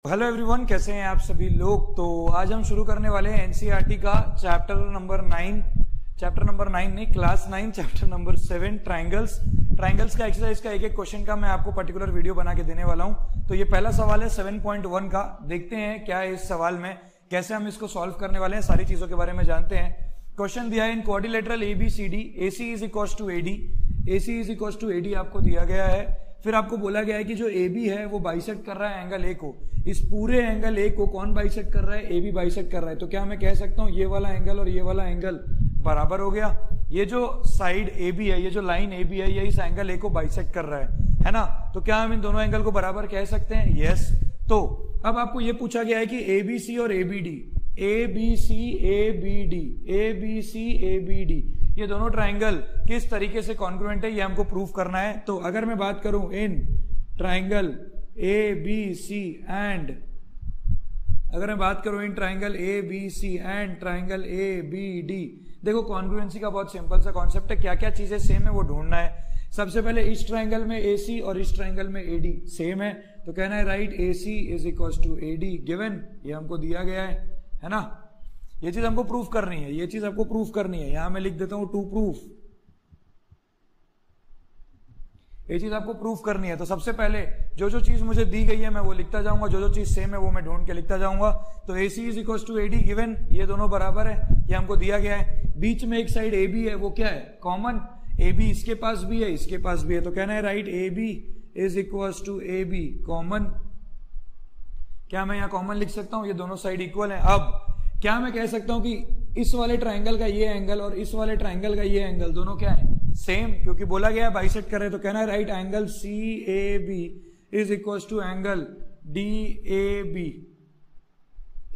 Hello everyone, कैसे हैं आप सभी लोग। तो आज हम शुरू करने वाले हैं एनसीईआरटी का चैप्टर नंबर 9 नहीं, क्लास 9 चैप्टर नंबर 7 ट्रायंगल्स का एक्सरसाइज का एक क्वेश्चन का मैं आपको पर्टिकुलर वीडियो बना के देने वाला हूं। तो ये पहला सवाल है 7.1 का। देखते हैं क्या है इस सवाल में, कैसे हम इसको सॉल्व करने वाले हैं, सारी चीजों के बारे में जानते हैं। क्वेश्चन दिया है in quadrilateral ABCD AC is equal to AD आपको दिया गया है। फिर आपको बोला गया है कि जो AB है वो बाइसेक्ट कर रहा है एंगल A को। इस पूरे एंगल A को कौन बाइसेक्ट कर रहा है? AB बाइसेक्ट कर रहा है। तो क्या मैं कह सकता हूं ये वाला एंगल और ये वाला एंगल बराबर हो गया। ये जो साइड AB है, ये जो लाइन AB है, ये इस एंगल A को बाइसेक्ट कर रहा है ना। तो क्या हम इन दोनों एंगल को बराबर कह सकते हैं? यस। तो अब आपको ये पूछा गया है कि ABC और ABD, ये दोनों ट्राइंगल किस तरीके से कॉन्ग्रुएंट है, ये हमको प्रूव करना है। तो अगर मैं बात करूं in triangle ABC and triangle ABD, देखो कॉन्ग्रुएंसी का बहुत सिंपल सा कॉन्सेप्ट है। क्या क्या चीजें सेम है वो ढूंढना है। सबसे पहले इस ट्राइंगल में AC और इस ट्राइंगल में AD सेम है, तो कहना है right AC is equal to AD given, ये हमको दिया गया है ना। ये चीज हमको प्रूफ करनी है, ये चीज आपको प्रूफ करनी है। यहां मैं लिख देता हूं टू प्रूफ, ये चीज आपको प्रूफ करनी है। तो सबसे पहले जो जो चीज मुझे दी गई है मैं वो लिखता जाऊंगा, जो जो चीज सेम है वो मैं ढूंढ के लिखता जाऊंगा। तो AC is equal to AD given, ये दोनों बराबर है, ये हमको दिया गया है। बीच में एक साइड AB है, वो क्या है? कॉमन। AB इसके पास भी है, इसके पास भी है, तो कहना है right AB is equal to AB common. क्या मैं यहां कॉमन लिख सकता हूं? ये दोनों साइड इक्वल है। अब क्या मैं कह सकता हूं कि इस वाले ट्राइंगल का ये एंगल और इस वाले ट्राइंगल का ये एंगल दोनों क्या है? सेम, क्योंकि बोला गया है बाइसेक्ट कर रहे हैं। तो कहना है right angle CAB is equal to angle DAB,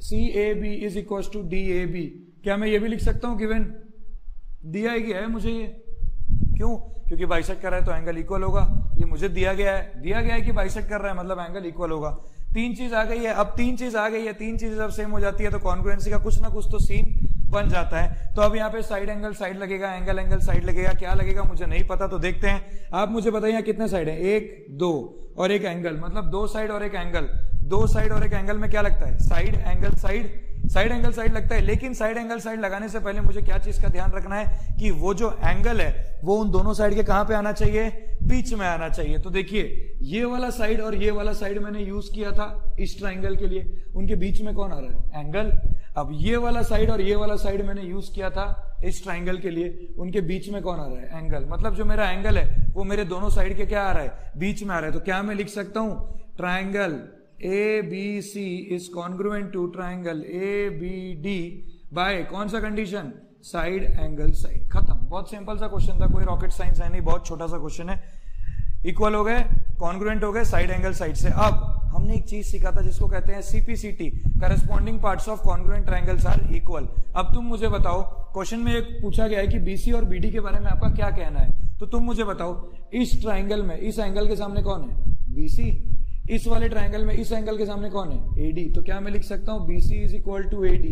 CAB is equal to DAB। क्या मैं ये भी लिख सकता हूं गिवन? दिया गया है मुझे ये, क्यों? क्योंकि बाइसेक्ट कर रहा है तो एंगल इक्वल होगा। ये मुझे दिया गया है कि बाइसेक्ट कर रहा है, मतलब एंगल इक्वल होगा। तीन चीज आ गई है। अब तीन चीज आ गई है, तीन चीजें जब सेम हो जाती है तो कॉन्ग्रुएंसी का कुछ ना कुछ तो सीन बन जाता है। तो अब यहाँ पे साइड एंगल साइड लगेगा, एंगल साइड लगेगा, क्या लगेगा मुझे नहीं पता। तो देखते हैं, आप मुझे बताइए कितने साइड है? 1 2 और एक एंगल, मतलब दो साइड और एक एंगल। दो साइड और एक एंगल में क्या लगता है? साइड एंगल साइड लगता है। लेकिन साइड एंगल साइड लगाने से पहले मुझे क्या चीज का ध्यान रखना है कि वो जो एंगल है वो उन दोनों साइड के कहां पे आना चाहिए? बीच में आना चाहिए। तो देखिए ये वाला साइड और ये वाला साइड मैंने यूज किया था इस ट्राइंगल के लिए, उनके बीच में कौन आ रहा है? एंगल। अब ये वाला साइड और ये वाला साइड मैंने यूज किया था इस ट्राइंगल के लिए, उनके बीच में कौन आ रहा है? एंगल। मतलब जो मेरा एंगल है वो मेरे दोनों साइड के क्या आ रहा है? बीच में आ रहा है। तो क्या मैं लिख सकता हूं triangle ABC is congruent to triangle ABD by कौन सा कंडीशन? Side angle side. खत्म। बहुत सिंपल सा क्वेश्चन था, कोई रॉकेट साइंस है नहीं, बहुत छोटा सा क्वेश्चन है। इक्वल हो गए, कॉन्ग्रुएंट हो गए साइड एंगल साइड से। अब हमने एक चीज सीखा था जिसको कहते हैं CPCT, corresponding parts of congruent triangles are equal. अब तुम मुझे बताओ, क्वेश्चन में एक पूछा गया है कि BC और BD के बारे में आपका क्या कहना है। तो तुम मुझे बताओ इस ट्राइंगल में इस एंगल के सामने कौन है? BC। इस वाले ट्राइंगल में इस एंगल के सामने कौन है? AD। तो क्या मैं लिख सकता हूं BC is equal to AD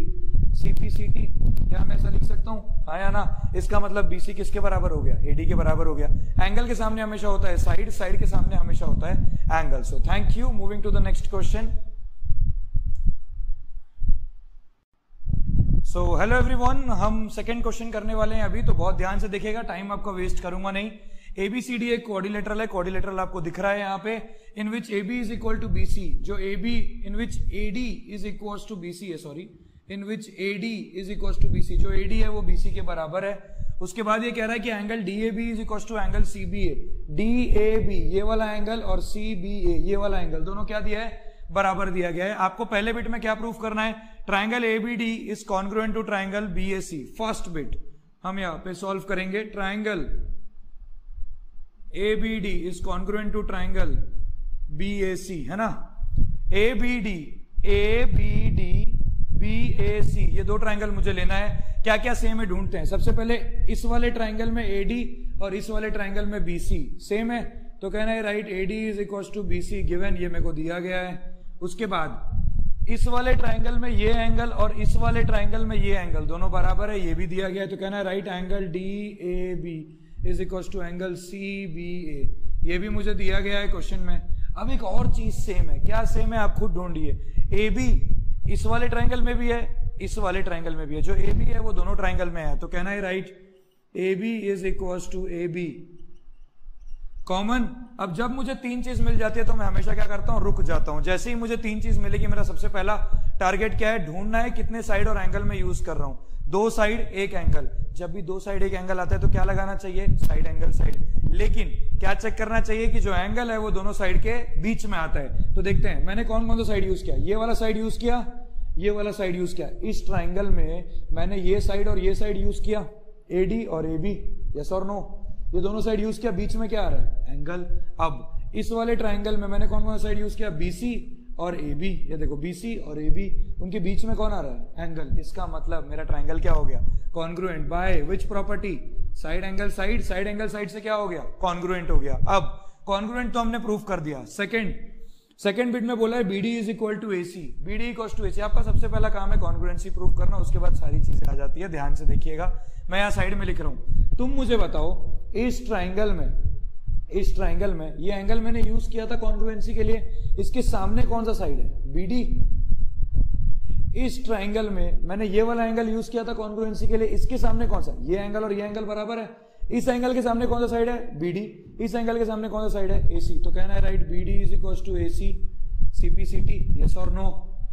CPCT? क्या मैं ऐसा लिख सकता हूं? हाँ या ना? इसका मतलब BC किसके बराबर हो गया? AD के बराबर हो गया। एंगल के सामने हमेशा होता है साइड, साइड के सामने हमेशा होता है angle. So thank you. Moving to the next question. So hello everyone, हम सेकंड क्वेश्चन करने वाले हैं अभी, तो बहुत ध्यान से देखिएगा, टाइम आपका वेस्ट करूंगा नहीं। ABCD एक क्वाड्रिलेटरल है, क्वाड्रिलेटरल आपको दिख रहा है यहाँ पे, in which AB is equal to BC, जो AB in which AD is equal to BC है, sorry, in which AD is equal to BC, जो AD है वो BC के बराबर है। उसके बाद ये कह रहा है कि angle DAB is equal to angle CBA। DAB ये वाला एंगल और CBA ये वाला एंगल दोनों क्या दिया है? बराबर दिया गया है। आपको पहले बिट में क्या प्रूफ करना है? Triangle ABD is congruent to triangle BAC। First bit हम यहाँ पे सॉल्व करेंगे। Triangle ABD is congruent to triangle BAC, है ना। ABD BAC ये दो ट्राइंगल मुझे लेना है। क्या क्या सेम है ढूंढते हैं। सबसे पहले इस वाले ट्राइंगल में AD और इस वाले ट्राइंगल में BC सेम है, तो कहना है right AD is equal to BC given, ये मेरे को दिया गया है। उसके बाद इस वाले ट्राइंगल में ये एंगल और इस वाले ट्राइंगल में ये एंगल दोनों बराबर है, ये भी दिया गया है। तो कहना है right angle DAB is equal to angle CBA, ये भी मुझे दिया गया है क्वेश्चन में। अब एक और चीज सेम है, क्या सेम है आप खुद ढूंढिए। ए बी इस वाले ट्राइंगल में भी है, इस वाले ट्राइंगल में भी है, जो ए बी है वो दोनों ट्राइंगल में है, तो कहना है right A B is equal to A B common. अब जब मुझे तीन चीज मिल जाती है तो मैं हमेशा क्या करता हूं, रुक जाता हूं। जैसे ही मुझे तीन चीज मिलेगी, मेरा सबसे पहला टारगेट क्या है, ढूंढना है कितने साइड और एंगल में यूज कर रहा हूं, दो साइड एक एंगल। जब भी दो साइड एक एंगल आता है तो क्या लगाना चाहिए, साइड एंगल साइड। लेकिन क्या चेक करना चाहिए कि जो एंगल है वो दोनों साइड के बीच में आता है। तो देखते हैं मैंने कौन कौन सा साइड यूज किया, ये वाला साइड यूज किया, ये वाला साइड यूज किया। इस ट्राइंगल में मैंने ये साइड और ये साइड यूज किया, एडी और ए बी, यस और नो, ये दोनों साइड यूज किया। बीच में क्या आ रहा है, एंगल। अब इस वाले ट्राइंगल में मैंने कौन कौन सा साइड यूज किया, बीसी और ए बी, ये देखो बीसी और ए बी, उनके बीच में कौन आ रहा है, एंगल। इसका मतलब मेरा ट्राइंगल क्या हो गया, congruent. By which property, side angle side, side angle side से क्या हो गया, कॉन्ग्रुएंट हो गया। अब कॉन्ग्रुएंट तो हमने प्रूफ कर दिया। सेकंड बिट में बोला है BD is equal to AC, BD equal to AC. आपका सबसे पहला काम है कॉन्ग्रुएंसी प्रूफ करना, उसके बाद सारी चीजें आ जाती है। ध्यान से देखिएगा, मैं यहां साइड में लिख रहा हूं। तुम मुझे बताओ इस ट्राइंगल में ये एंगल मैंने यूज किया था कॉन्ग्रुएंसी के लिए, इसके सामने कौन सा साइड है, बीडी। इस ट्राइंगल में मैंने ये वाला एंगल यूज किया था कॉन्ग्रुएंसी के लिए, इसके सामने कौन सा, ये एंगल और ये एंगल बराबर है। इस एंगल के सामने कौन सा साइड है, बीडी। इस एंगल के सामने कौन सा साइड है, एसी। तो कहना है write BD is equal to AC CPCT, yes और no.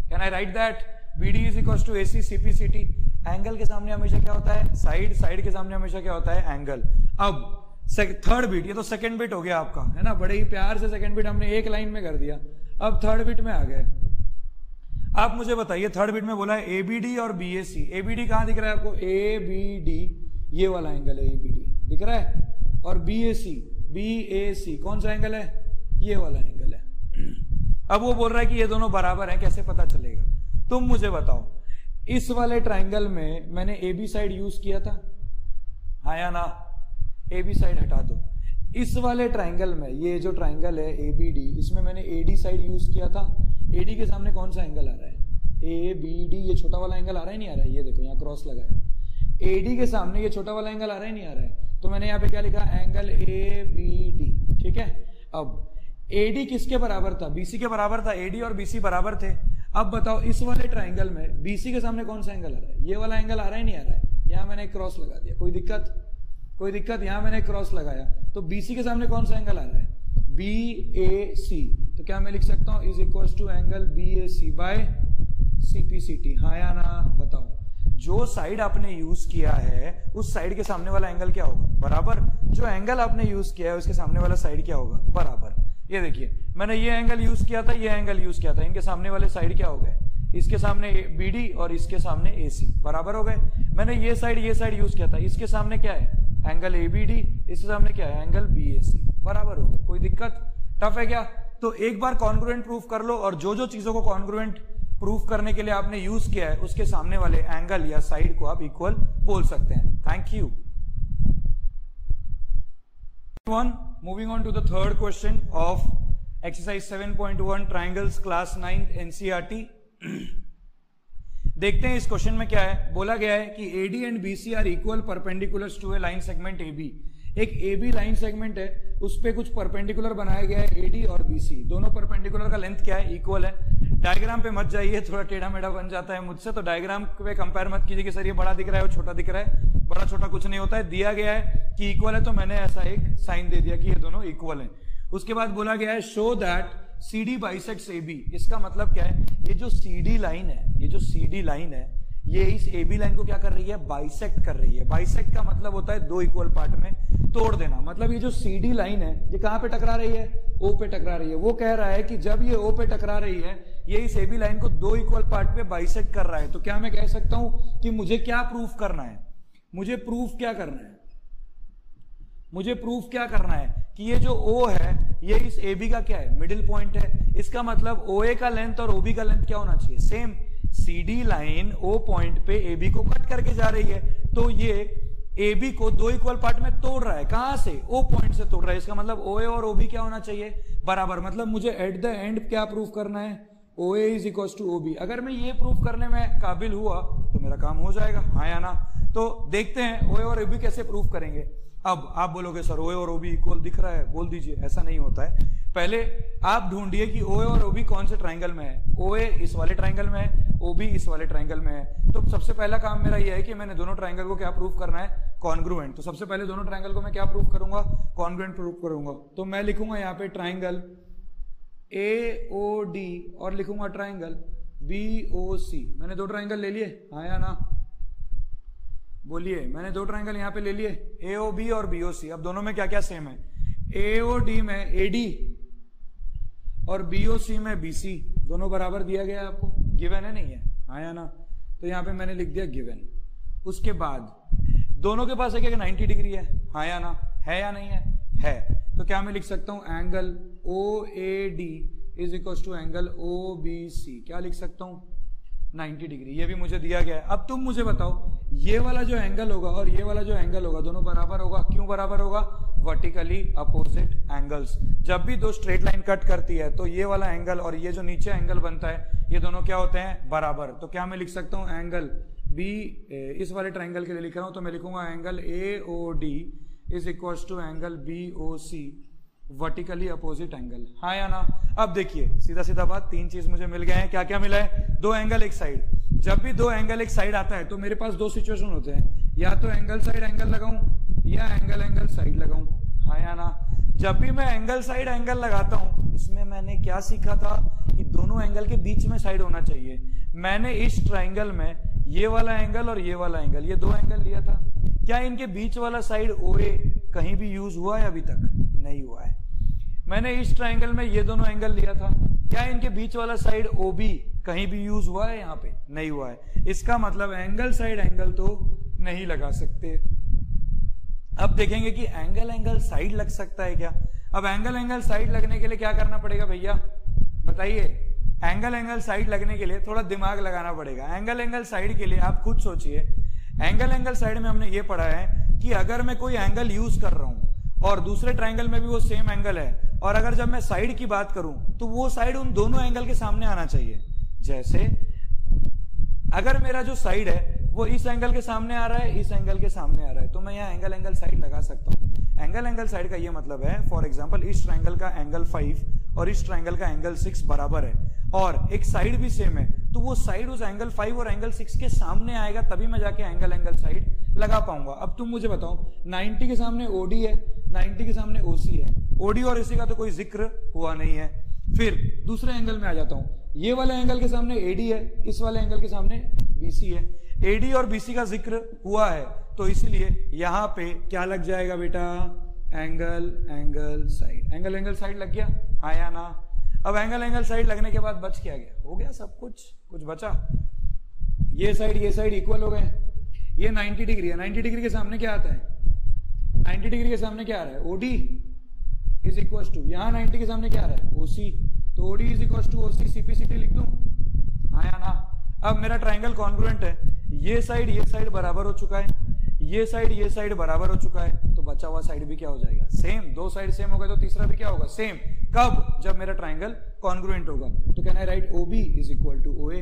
Can I write that, BD is equal to AC CPCT. Angle के सामने हमेशा क्या होता है, साइड, साइड के सामने हमेशा क्या होता है, एंगल। अब थर्ड बिट, ये तो सेकंड बिट हो गया आपका, है ना, बड़े ही प्यार से सेकंड बिट हमने एक लाइन में कर दिया। अब थर्ड बिट में आ गए। आप मुझे बताइए, थर्ड बिट में बोला है एबीडी और बीएसी। एबीडी कहां दिख रहा है आपको, एबीडी ये वाला एंगल है, एबीडी दिख रहा है। और बीएसी, बीएसी कौन सा एंगल है, ये वाला एंगल है। अब वो बोल रहा है कि ये दोनों बराबर हैं, कैसे पता चलेगा। तुम मुझे बताओ, इस वाले ट्राइंगल में मैंने ए बी साइड यूज किया था, हाँ या ना, ए बी साइड हटा दो। इस वाले ट्राइंगल में, ये जो ट्राइंगल है ए बी डी, इसमें मैंने ए डी साइड यूज किया था। ए डी के सामने कौन सा एंगल आ रहा है, ए बी डी, ये छोटा वाला एंगल आ रहा है, नहीं आ रहा है, ये देखो यहाँ क्रॉस लगा है। ए डी के सामने ये छोटा वाला एंगल आ रहा है, नहीं आ रहा है, तो मैंने यहाँ पे क्या लिखा, एंगल ए बी डी, ठीक है। अब एडी किसके बराबर था, बीसी के बराबर था, एडी और बीसी बराबर थे। अब बताओ इस वाले ट्राइंगल में बीसी के सामने कौन सा एंगल आ रहा है, ये वाला एंगल आ रहा है, नहीं आ रहा है, यहां मैंने क्रॉस लगा दिया, कोई दिक्कत, कोई दिक्कत, यहां मैंने क्रॉस लगाया, तो बीसी के सामने कौन सा एंगल आ रहा है, बी ए सी। तो क्या मैं लिख सकता हूं, is equal to angle B A C by CPCT, हाँ या ना, बताओ। जो साइड आपने यूज किया है उस साइड के सामने वाला एंगल क्या होगा, बराबर। जो एंगल आपने यूज किया है उसके सामने वाला साइड क्या होगा, बराबर। ये देखिए, मैंने ये एंगल यूज किया था, ये एंगल यूज किया था, इनके सामने वाले साइड क्या हो गए, इसके सामने बीडी और इसके सामने एसी, बराबर हो गए। मैंने ये साइड यूज किया था, इसके सामने क्या है, एंगल एबीडी, इसके सामने क्या है, एंगल बीएसी, बराबर हो गए। कोई दिक्कत, टफ है क्या। तो एक बार कॉन्ग्रुएंट प्रूफ कर लो, और जो जो चीजों को कॉन्ग्रुएंट प्रूफ करने के लिए आपने यूज किया है उसके सामने वाले एंगल या साइड को आप इक्वल बोल सकते हैं। Thank you. Moving on to the third question of exercise 7.1 triangles class 9th NCERT। देखते हैं इस क्वेश्चन में क्या है। बोला गया है कि AD and BC are equal perpendiculars to a line segment AB। एक AB लाइन सेगमेंट है, उस पे कुछ परपेंडिकुलर बनाया गया है AD और BC, दोनों परपेंडिकुलर का लेंथ क्या है, इक्वल है। डायग्राम पे मत जाइए, थोड़ा टेढ़ा मेढ़ा बन जाता है मुझसे, तो डायग्राम पे कंपेयर मत कीजिए कि सर ये बड़ा दिख रहा है और छोटा दिख रहा है। बड़ा छोटा कुछ नहीं होता है, दिया गया है कि इक्वल है तो मैंने ऐसा एक साइन दे दिया कि ये दोनों इक्वल हैं। उसके बाद बोला गया है show that CD bisects AB। इसका मतलब क्या है, ये जो CD लाइन है, ये जो CD लाइन है, ये इस AB लाइन को क्या कर रही है, बाइसेक्ट कर रही है। बाइसेक्ट का मतलब होता है दो इक्वल पार्ट में तोड़ देना। मतलब ये जो CD लाइन है ये कहां पे टकरा रही है, O पे टकरा रही है। वो कह रहा है कि जब ये O पे टकरा रही है, ये इस AB लाइन को दो इक्वल पार्ट पे बाइसेक्ट कर रहा है। तो क्या मैं कह सकता हूं कि मुझे क्या प्रूफ करना है, मुझे प्रूफ क्या करना है, मुझे प्रूफ क्या करना है कि ये जो O है ये इस AB का क्या है, मिडिल पॉइंट है। इसका मतलब OA का लेंथ और OB का लेंथ क्या होना चाहिए, same. CD line O point पे AB को कट करके जा रही है, तो ये AB को दो इक्वल पार्ट में तोड़ रहा है। कहां से, O पॉइंट से तोड़ रहा है। इसका मतलब OA और OB क्या होना चाहिए, बराबर। मतलब मुझे एट द एंड क्या प्रूफ करना है, OA is equal to OB। अगर मैं ये प्रूफ करने में काबिल हुआ तो मेरा काम हो जाएगा, हाँ या ना। तो देखते हैं OA और OB कैसे प्रूफ करेंगे। अब आप बोलोगे सर OA और OB इक्वल दिख रहा है, बोल दीजिए। ऐसा नहीं होता है, पहले आप ढूंढिए कि OA और OB कौन से ट्राइंगल में है। OA इस वाले ट्राइंगल में है, OB इस वाले ट्राइंगल में है। तो सबसे पहला काम मेरा यह है कि मैंने दोनों ट्राइंगल को क्या प्रूव करना है, कॉन्ग्रुएंट। तो सबसे पहले दोनों ट्राइंगल को मैं क्या प्रूव करूंगा, कॉन्ग्रुएंट प्रूव करूंगा। तो मैं लिखूंगा यहाँ पे ट्राइंगल AOD और लिखूंगा ट्राइंगल BOC। मैंने दो ट्राइंगल ले लिए, हाँ या ना, बोलिए। मैंने दो ट्राइंगल यहाँ पे ले लिए, AOB और BOC। अब दोनों में क्या क्या सेम है, AOD में AD और BOC में BC, दोनों बराबर दिया गया है आपको, गिवन है नहीं है, हाँ या ना। तो यहाँ पे मैंने लिख दिया गिवन। उसके बाद दोनों के पास एक 90 डिग्री है, हाँ या ना, है या नहीं है। तो क्या मैं लिख सकता हूं, angle OAD is equal to angle OBC। क्या लिख सकता हूं, 90 डिग्री। ये भी मुझे दिया गया है। अब तुम मुझे बताओ, ये वाला जो एंगल होगा और ये वाला जो एंगल होगा, दोनों बराबर होगा। क्यों बराबर होगा, वर्टिकली अपोजिट एंगल्स। जब भी दो स्ट्रेट लाइन कट करती है तो ये वाला एंगल और ये जो नीचे एंगल बनता है, ये दोनों क्या होते हैं, बराबर। तो क्या मैं लिख सकता हूं, एंगल B, इस वाले ट्राइंगल के लिए लिख रहा हूं, तो मैं लिखूंगा angle AOD is equal to angle BOC, vertically opposite angle, हाँ या ना। अब देखिए सीधा सीधा बात, तीन चीज मुझे मिल गए हैं। क्या क्या मिला है, दो एंगल एक साइड। जब भी दो एंगल एक साइड आता है तो मेरे पास दो सिचुएशन होते हैं, या तो एंगल साइड एंगल लगाऊं या एंगल साइड लगाऊं, हाँ या ना। जब भी मैं एंगल साइड एंगल लगाता हूं, इसमें मैंने क्या सीखा था कि दोनों एंगल के बीच में साइड होना चाहिए। मैंने इस ट्राइंगल में ये वाला एंगल और ये वाला एंगल, ये दो एंगल लिया था। क्या इनके बीच वाला साइड OA कहीं भी यूज हुआ है, अभी तक नहीं हुआ है। मैंने इस ट्राइंगल में ये दोनों एंगल लिया था, क्या इनके बीच वाला साइड OB कहीं भी यूज हुआ है, यहाँ पे नहीं हुआ है। इसका मतलब एंगल साइड एंगल तो नहीं लगा सकते। अब देखेंगे कि एंगल साइड लग सकता है क्या। अब एंगल साइड लगने के लिए क्या करना पड़ेगा भैया, बताइए। एंगल साइड लगने के लिए थोड़ा दिमाग लगाना पड़ेगा। एंगल साइड के लिए आप खुद सोचिए, एंगल साइड में हमने ये पढ़ा है कि अगर मैं कोई एंगल यूज कर रहा हूं और दूसरे ट्राइंगल में भी वो सेम एंगल है, और अगर जब मैं साइड की बात करूं तो वो साइड उन दोनों एंगल के सामने आना चाहिए। जैसे अगर मेरा जो साइड है वो इस एंगल के सामने आ रहा है, इस एंगल के सामने आ रहा है, तो मैं यहाँ एंगल साइड लगा सकता हूँ। एंगल साइड का ये मतलब है, फॉर एग्जांपल इस ट्राइंगल का एंगल 5 और इस ट्राइंगल का एंगल 6 बराबर है और एक साइड भी सेम है, तो वो साइड उस एंगल 5 और एंगल 6 के सामने आएगा, तभी मैं जाके एंगल साइड लगा पाऊंगा। अब तुम मुझे बताओ, 90 के सामने OD है, 90 के सामने OC है, OD और AC का तो कोई जिक्र हुआ नहीं है। फिर दूसरे एंगल में आ जाता हूं, ये वाले एंगल के सामने AD है, इस वाले एंगल के सामने BC है। AD और BC का जिक्र हुआ है, तो इसलिए यहां पे क्या लग जाएगा बेटा, एंगल साइड लग गया, हाँ या ना। अब एंगल साइड लगने के बाद बच क्या गया, हो गया सब कुछ बचा। ये साइड इक्वल हो गए। ये 90 डिग्री है, 90 डिग्री के सामने क्या आता है, 90 डिग्री के सामने क्या आ रहा है, OD इज इक्वल टू, यहां 90 के सामने क्या आ रहा है, OC, तो OD is equal to OC, CP लिख दूं, हाँ या ना। अब मेरा ट्राइंगल कॉन्ग्रुएंट है, ये साइड बराबर हो चुका है, ये साइड बराबर हो चुका है, तो बचा हुआ साइड भी क्या हो जाएगा, सेम। दो साइड सेम हो गए तो तीसरा भी क्या होगा, सेम। कब, जब मेरा ट्राइंगल कॉन्ग्रुएंट होगा। तो can I write OB is equal to OA,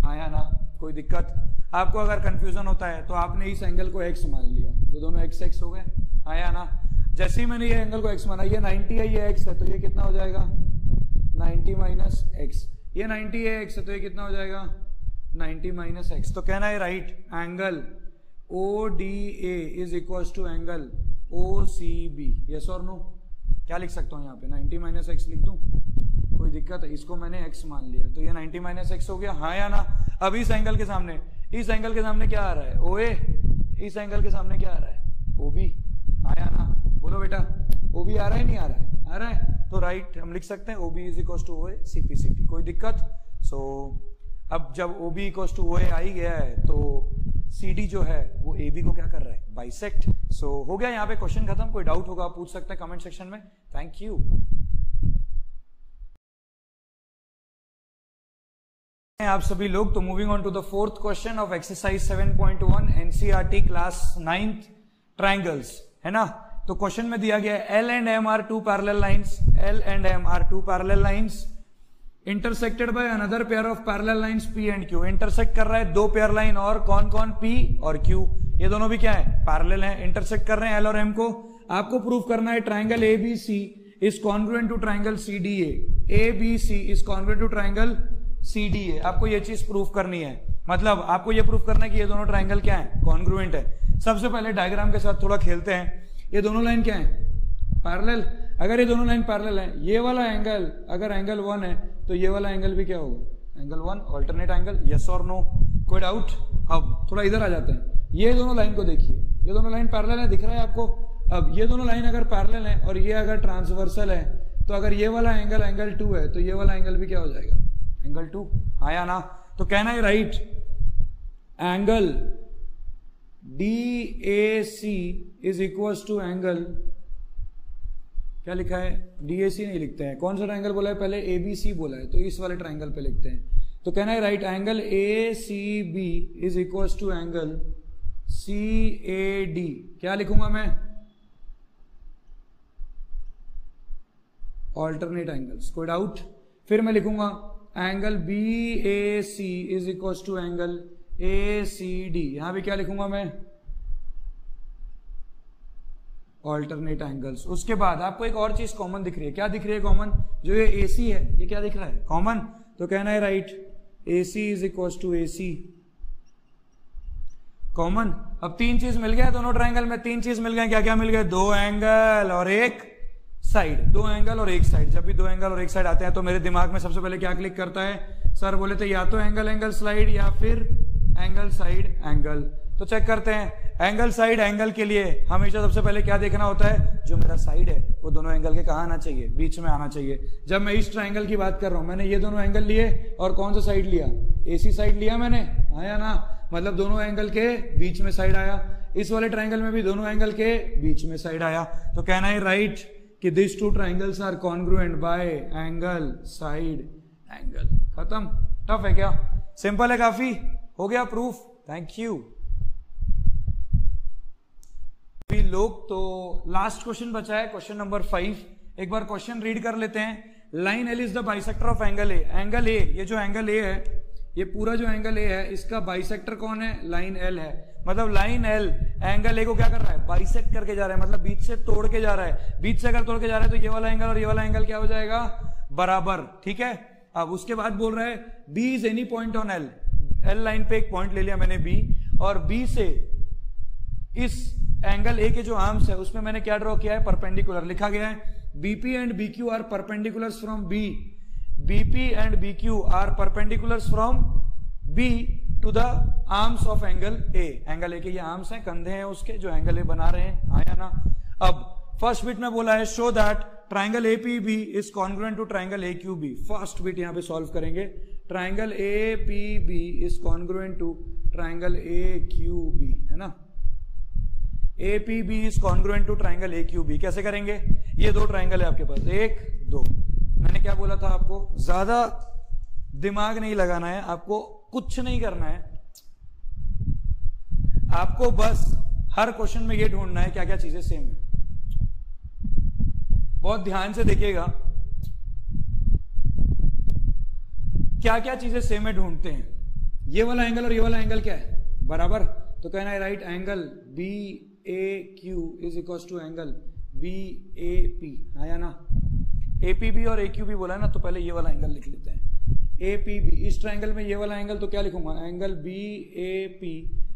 हाँ या ना। कोई दिक्कत, आपको अगर कंफ्यूजन होता है तो आपने इस एंगल को x मान लिया, ये दोनों x हो गए, हाँ या ना। जैसे ही मैंने ये एंगल को x माना, ये 90 है, ये x है, तो ये कितना हो जाएगा, 90 माइनस x। ये 90 है, x है, तो ये कितना हो जाएगा, 90 माइनस x। तो can I write angle ODA is equal to angle OCB, yes और नो। क्या लिख सकता हूं यहाँ पे, 90 माइनस x लिख दूं, कोई दिक्कत है, इसको मैंने x मान लिया, तो ये 90 माइनस x हो गया, हाँ या ना। अब इस एंगल के सामने क्या आ रहा है, OA, इस एंगल के सामने क्या आ रहा है, OB, हाँ या ना। बोलो बेटा, OB आ रहा है नहीं आ रहा है, आ रहा है, तो राइट हम लिख सकते हैं OB is equal to OA CP। कोई दिक्कत। सो अब जब OB इक्वल टू OA आ ही गया है, तो CD जो है वो AB को क्या कर रहा है, बाइसेक्ट। सो हो गया यहाँ पे क्वेश्चन खत्म। कोई डाउट होगा आप पूछ सकते हैं कमेंट सेक्शन में। Thank you. आप सभी लोग, तो moving on to the fourth question of exercise 7.1 NCERT class 9th triangles, है ना। तो क्वेश्चन में दिया गया है L and M are two parallel lines, L and M are two parallel lines intersected by another pair of parallel lines P and Q। Intersect कर रहा है दो पेयर लाइन, और कौन कौन, P और Q। ये दोनों भी क्या है, पैरेलल हैं, इंटरसेक्ट कर रहे हैं एल और एम को। आपको प्रूफ करना है triangle ABC is congruent to triangle CDA, ABC is congruent to triangle CDA. आपको ये चीज प्रूफ करनी है, मतलब आपको ये प्रूफ करना है कि ये दोनों ट्राइंगल क्या है, कॉन्ग्रुएंट है। सबसे पहले डायग्राम के साथ थोड़ा खेलते हैं। ये दोनों लाइन क्या है, पैरेलल। अगर ये दोनों लाइन पैरेलल है, ये वाला एंगल अगर एंगल 1 है तो ये वाला एंगल भी क्या होगा, एंगल 1, ऑल्टरनेट एंगल, यस और नो, कोई डाउट। अब थोड़ा इधर आ जाते हैं, ये दोनों लाइन को देखिए, ये दोनों लाइन पैरेलल है, दिख रहा है आपको। अब ये दोनों लाइन अगर पैरेलल है और ये अगर ट्रांसवर्सल है, तो अगर ये वाला एंगल एंगल 2 है तो ये वाला एंगल भी क्या हो जाएगा, एंगल 2, हाँ या ना। तो कहना है right angle DAC is equal to angle, क्या लिखा है, DAC नहीं लिखते हैं, कौन सा ट्राइंगल बोला है पहले, ABC बोला है, तो इस वाले ट्राइंगल पे लिखते हैं। तो कहना है right angle ACB is equal to angle CAD। क्या लिखूंगा मैं, ऑल्टरनेट एंगल्स, कोई डाउट। फिर मैं लिखूंगा angle BAC is equal to angle ACD, यहां भी क्या लिखूंगा मैं, ऑल्टरनेट एंगल्स। उसके बाद आपको एक और चीज कॉमन दिख रही है, क्या दिख रही है कॉमन, जो ये AC है ये क्या दिख रहा है, कॉमन। तो कहना है right AC is equal to AC, common. अब 3 चीज मिल गया दोनों ट्राइंगल में, 3 चीज मिल गए, क्या क्या मिल गए, 2 एंगल और एक साइड, 2 एंगल और एक साइड। जब भी 2 एंगल और एक साइड आते हैं तो मेरे दिमाग में सबसे पहले क्या क्लिक करता है, सर बोले थे या तो एंगल एंगल स्लाइड या फिर एंगल साइड एंगल। तो चेक करते हैं, एंगल साइड एंगल के लिए हमेशा सबसे पहले क्या देखना होता है, जो मेरा साइड है वो दोनों एंगल के कहाँ आना चाहिए, बीच में आना चाहिए। जब मैं इस ट्राइंगल की बात कर रहा हूं, मैंने ये दोनों एंगल लिए और कौन सा साइड लिया, AC साइड लिया मैंने, आया ना, मतलब दोनों एंगल के बीच में साइड आया। इस वाले ट्राइंगल में भी दोनों एंगल के बीच में साइड आया। तो कहना है राइट कि this 2 triangles are congruent by angle side angle. खत्म, टफ है क्या, सिंपल है काफी, हो गया प्रूफ, थैंक यू। लोग तो लास्ट क्वेश्चन बचा है, क्वेश्चन नंबर 5। एक बार क्वेश्चन रीड कर लेते हैं। Line L is the bisector of angle A. Angle ए, ये जो एंगल ए है, ये पूरा जो एंगल ए है, इसका बाइसेक्टर कौन है, लाइन एल है। मतलब लाइन एल एंगल ए को क्या कर रहा है, बाइसेक्ट करके जा रहा है, मतलब बीच से तोड़ के जा रहा है। बीच से अगर तोड़ के जा रहा है तो ये वाला एंगल और ये वाला एंगल क्या हो जाएगा, बराबर, ठीक है। अब उसके बाद बोल रहा है B is any point on L. L line पे एक पॉइंट ले लिया मैंने बी, और बी से इस एंगल ए के जो आर्म्स है उसमें मैंने क्या ड्रॉ किया है, परपेंडिकुलर लिखा गया है। BP and BQ are perpendiculars from B, BP and BQ are perpendiculars from B to the arms of angle A. Angle A के ये आर्म्स हैं, कंधे हैं उसके, जो एंगल ए बना रहे हैं, आया ना। अब फर्स्ट बिट में बोला है show that triangle APB is congruent to triangle AQB. First bit यहां पे सॉल्व करेंगे, triangle APB is congruent to triangle AQB, है ना। APB is congruent to triangle AQB। कैसे करेंगे, ये 2 ट्राइंगल है आपके पास, 1 2। मैंने क्या बोला था आपको, ज्यादा दिमाग नहीं लगाना है, आपको कुछ नहीं करना है, आपको बस हर क्वेश्चन में ये ढूंढना है क्या क्या चीजें सेम है। बहुत ध्यान से देखिएगा क्या क्या चीजें सेम है ढूंढते हैं। ये वाला एंगल और ये वाला एंगल क्या है, बराबर। तो कहना है right angle BAQ is equal to angle BAP, आया ना। APB और AQB बोला है ना, तो पहले ये वाला एंगल लिख लेते हैं APB। इस ट्राइंगल में ये वाला एंगल तो क्या लिखूंगा, angle BAP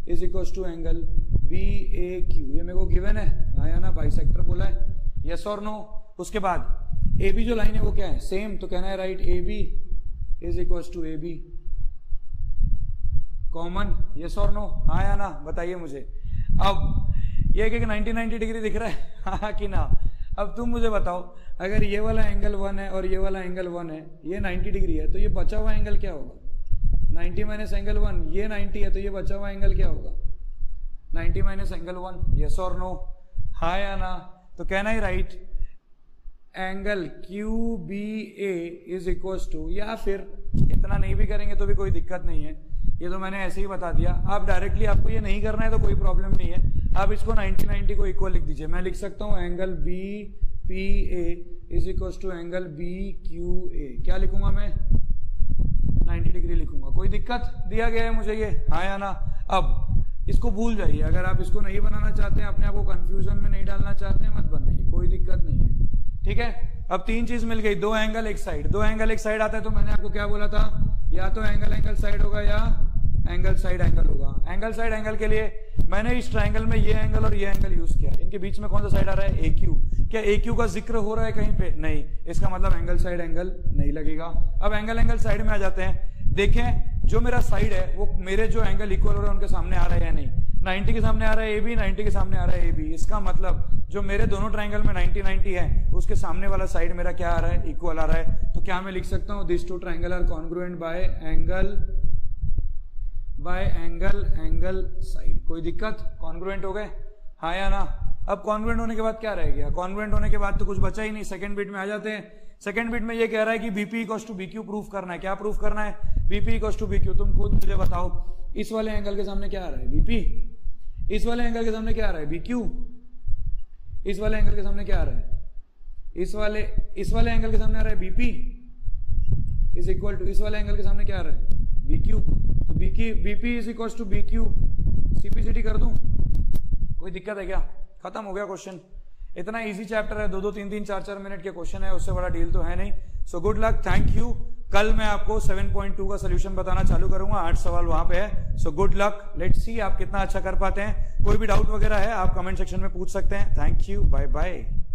is equal to angle BAQ। ये मेरे को गिवन है, आया ना, बाइसेक्टर बोला है, यस और नो। उसके बाद AB जो लाइन है वो क्या है, सेम। तो कहना है right AB is equal to AB, common, yes और नो, हाँ या ना, बताइए मुझे। अब ये कि 90 डिग्री दिख रहा है, हाँ कि ना। अब तुम मुझे बताओ, अगर ये वाला एंगल 1 है और ये वाला एंगल 1 है, ये 90 डिग्री है, तो ये बचा हुआ एंगल क्या होगा, 90 माइनस एंगल 1। ये 90 है तो ये बचा हुआ एंगल क्या होगा, 90 माइनस एंगल 1, यस और नो, हाँ या ना। तो कहना ही right angle QBA is equal to, या फिर इतना नहीं भी करेंगे तो भी कोई दिक्कत नहीं है, ये तो मैंने ऐसे ही बता दिया। आप डायरेक्टली, आपको ये नहीं करना है तो कोई प्रॉब्लम नहीं है, आप इसको 90 को इक्वल लिख दीजिए। मैं लिख सकता हूँ angle BPA is equal to angle BQA। क्या लिखूंगा मैं, 90 डिग्री लिखूंगा, कोई दिक्कत, दिया गया है मुझे ये, हाँ या ना। अब इसको भूल जाइए। अगर आप इसको नहीं बनाना चाहते हैं, अपने आप को कंफ्यूजन में नहीं डालना चाहते हैं, मत बनाइए, कोई दिक्कत नहीं है, ठीक है। अब तीन चीज मिल गई, दो एंगल एक साइड, दो एंगल एक साइड आता है तो मैंने आपको क्या बोला था, या तो एंगल एंगल साइड होगा या एंगल साइड एंगल होगा। एंगल साइड एंगल के लिए मैंने इस ट्रायंगल में ये एंगल और ये एंगल यूज किया, इनके बीच में कौन सा साइड आ रहा है, AQ। क्या AQ का जिक्र हो रहा है कहीं पे, नहीं, इसका मतलब एंगल साइड एंगल नहीं लगेगा। अब एंगल एंगल साइड में आ जाते हैं, देखें जो मेरा साइड है वो मेरे जो एंगल इक्वल हो रहे हैं उनके सामने आ रहा है या नहीं। 90 के सामने आ रहा है AB, 90 के सामने आ रहा है AB। इसका मतलब जो मेरे दोनों ट्रायंगल में 90-90 है उसके सामने वाला साइड मेरा क्या आ रहा है, इक्वल आ रहा है। तो क्या मैं लिख सकता हूं, this two triangle are congruent by angle side. कोई दिक्कत, कॉन्ग्रुएंट हो गए, हाँ या ना। अब कॉन्ग्रुएंट होने के बाद क्या रह गया, कॉन्ग्रुएंट होने के बाद तो कुछ बचा ही नहीं। सेकंड बिट में आ जाते हैं। सेकंड बिट में ये कह रहा है कि BP equals to BQ proof करना है। क्या प्रूफ करना है, BP इक्वल्स टू BQ। तुम खुद मुझे बताओ, इस वाले एंगल के सामने क्या आ रहा है, BP। इस वाले एंगल के सामने क्या आ रहा है, BQ। इस वाले एंगल के सामने क्या आ रहा है, इस वाले एंगल के सामने आ रहा है BP इज इक्वल टू, इस वाले एंगल के सामने क्या आ रहा है, BQ। तो BP is equal to BQ। CPCT कर दूं, कोई दिक्कत है क्या, खत्म हो गया क्वेश्चन। इतना इजी चैप्टर है, 2-2, 3-3, 4-4 मिनट के क्वेश्चन है, उससे बड़ा डील तो है नहीं। So good luck, thank you. कल मैं आपको 7.2 का सोल्यूशन बताना चालू करूंगा, 8 सवाल वहां पे है। So good luck, let's see आप कितना अच्छा कर पाते हैं। कोई भी डाउट वगैरह है आप कमेंट सेक्शन में पूछ सकते हैं। Thank you, bye bye.